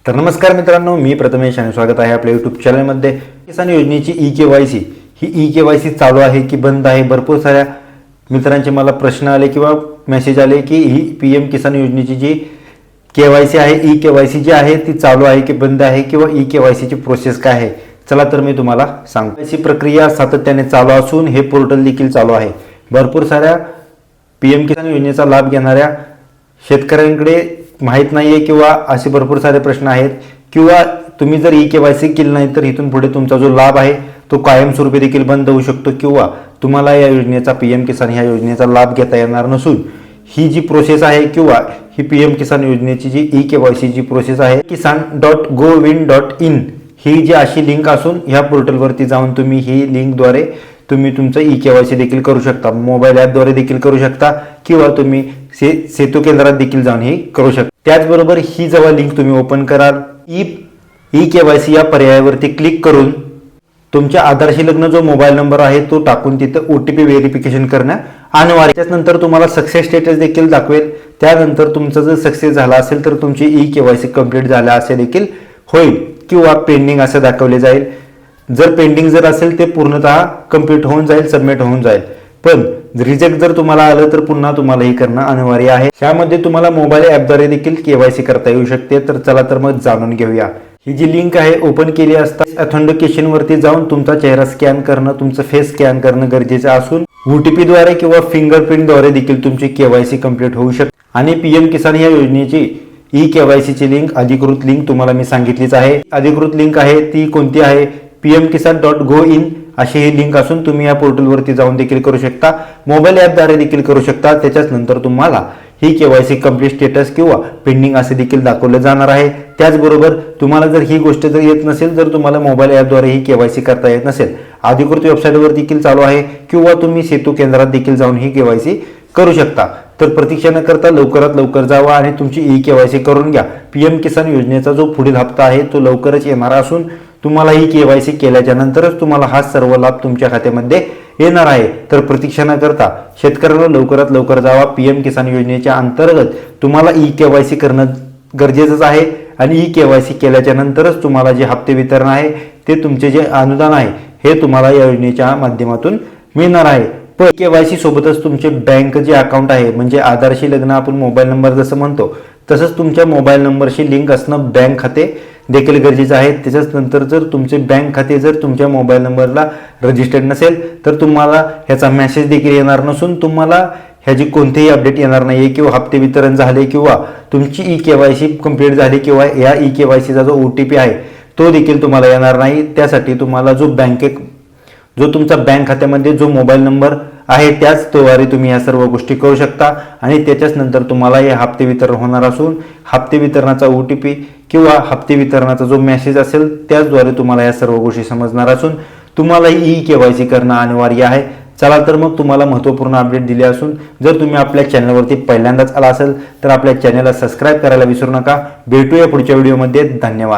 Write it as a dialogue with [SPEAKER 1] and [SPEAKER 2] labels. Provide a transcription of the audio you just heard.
[SPEAKER 1] तर नमस्कार मित्रांनो, मी प्रथमेश आणि स्वागत आहे आपल्या यूट्यूब चॅनलमध्ये। किसान योजनेची ई-केवायसी ही ई-केवायसी चालू आहे की बंद आहे। भरपूर साऱ्या मित्रांचे मला प्रश्न आले किंवा मेसेज आले की ही पीएम किसान योजनेची जी केवायसी आहे, ई-केवायसी जी आहे ती चालू आहे की बंद आहे किंवा ई-केवायसीची प्रोसेस काय आहे। चला तर मी तुम्हाला सांगतो। ही प्रक्रिया सातत्याने चालू असून हे पोर्टल देखील चालू आहे। भरपूर साऱ्या पीएम किसान योजनेचा लाभ घेणाऱ्या शेतकऱ्यांकडे माहित नाहीये किंवा असे भरपूर सारे प्रश्न आहेत किंवा तुम्ही जर ई-केवायसी केली नाही तर इथून पुढे तुमचा जो लाभ आहे तो कायमस्वरूपी देखील बंद होऊ शकतो किंवा तुम्हाला या योजनेचा पीएम किसान ह्या योजनेचा लाभ घेता येणार नसून ही जी प्रोसेस आहे किंवा ही पीएम किसान योजनेची जी ई-केवायसी जी प्रोसेस आहे kisan.govin.in ही जी अशी लिंक असून ह्या पोर्टलवरती जाऊन तुम्ही ही लिंकद्वारे तुम्ही तुमचं ई-केवायसी देखील करू शकता। मोबाईल ॲपद्वारे देखील करू शकता किंवा तुम्ही सेतू केंद्रात देखील जाऊन ही करू शकता। त्याचबरोबर ही जेव्हा लिंक तुम्ही ओपन कराल ई-केवायसी या पर्यायावरती क्लिक करून तुमच्या आधारशी लग्न जो मोबाईल नंबर आहे तो टाकून तिथे OTP व्हेरिफिकेशन करणं अनिवार्य। त्यानंतर तुम्हाला सक्सेस स्टेटस देखील दाखवेल। त्यानंतर तुमचं जर सक्सेस झाला असेल तर तुमची ई-केवायसी कंप्लीट झाला असे देखील होईल किंवा पेंडिंग असे दाखवले जाईल। जर पेंडिंग जर असेल ते पूर्णतः कंप्लीट होऊन जाईल, सबमिट होऊन जाईल। पण रिजेक्ट जर तुम्हाला आलं तर पुन्हा तुम्हाला हे करणं अनिवार्य आहे। यामध्ये तुम्हाला मोबाईल ॲपद्वारे देखील केवायसी करता येऊ शकते। तर चला तर मग जाणून घेऊया। ही जी लिंक आहे ओपन केली असता ऑथेंटिकेशन वरती जाऊन तुमचा चेहरा स्कॅन करणं, तुमचं फेस स्कॅन करणं गरजेचं असून OTP द्वारे किंवा फिंगरप्रिंट द्वारे देखील तुमची केवायसी कंप्लीट होऊ शकते। आणि पीएम किसान या योजनेची ई-केवायसीची लिंक अधिकृत लिंक तुम्हाला मी सांगितलीच आहे। अधिकृत लिंक आहे ती कोणती आहे pmkisan.go.in अशी ही लिंक असून तुम्ही या पोर्टलवरती जाऊन देखील करू शकता। मोबाईल ॲपद्वारे देखील करू शकता। त्याच्याच नंतर तुम्हाला ही केवायसी कंप्लीट स्टेटस किंवा पेंडिंग असे देखील दाखवले जाणार आहे। त्याचबरोबर तुम्हाला जर ही गोष्ट जर येत नसेल, जर तुम्हाला मोबाईल ॲपद्वारे ही केवायसी करता येत नसेल, अधिकृत वेबसाईटवर देखील चालू आहे किंवा तुम्ही सेतू केंद्रात देखील जाऊन ही केवायसी करू शकता। तर प्रतीक्षा न करता लवकरात लवकर जावा आणि तुमची ई-केवायसी करून घ्या। पीएम किसान योजनेचा जो पुढील हप्ता आहे तो लवकरच येणार असून तुम्हाला ही केवायसी केल्याच्या नंतरच तुम्हाला हा सर्व लाभ तुमच्या खात्यामध्ये येणार आहे। तर प्रतीक्षा न करता शेतकऱ्यांना लवकरात लवकर जावा। पीएम किसान योजनेच्या अंतर्गत तुम्हाला ई-केवायसी करणं गरजेचंच आहे आणि ई-केवायसी केल्याच्या नंतरच तुम्हाला जे हप्ते वितरण आहे ते तुमचे जे अनुदान आहे हे तुम्हाला या योजनेच्या माध्यमातून मिळणार आहे। पण केवायसी सोबतच तुमचे बँक जे अकाउंट आहे म्हणजे आधारशी लग्न आपण मोबाईल नंबर जसं म्हणतो तसंच तुमच्या मोबाईल नंबरशी लिंक असणं बँक खाते देखील गरजेचं आहे। त्याच्याच नंतर जर तुमचे बँक खाते जर तुमच्या मोबाईल नंबरला रजिस्टर्ड नसेल तर तुम्हाला ह्याचा मेसेज देखील येणार नसून तुम्हाला ह्याची कोणतेही अपडेट येणार नाही किंवा हप्ते वितरण झाले किंवा तुमची ई-केवायसी कंप्लीट झाली किंवा या ई-केवायसीचा जो OTP आहे तो देखील तुम्हाला येणार नाही। त्यासाठी तुम्हाला जो तुमचा बँक खात्यामध्ये जो मोबाईल नंबर आहे त्याच द्वारे तुम्ही या सर्व गोष्टी करू शकता आणि त्याच्याच नंतर तुम्हाला हे हप्ते वितरण होणार असून हप्ते वितरणाचा OTP किंवा हप्ते वितरणाचा जो मेसेज असेल त्याचद्वारे तुम्हाला या सर्व गोष्टी समजणार असून तुम्हाला ही ई-केवायसी करणं अनिवार्य आहे। चला तर मग तुम्हाला महत्त्वपूर्ण अपडेट दिले असून जर तुम्ही आपल्या चॅनलवरती पहिल्यांदाच आला असेल तर आपल्या चॅनलला सबस्क्राईब करायला विसरू नका। भेटूया पुढच्या व्हिडिओमध्ये। धन्यवाद।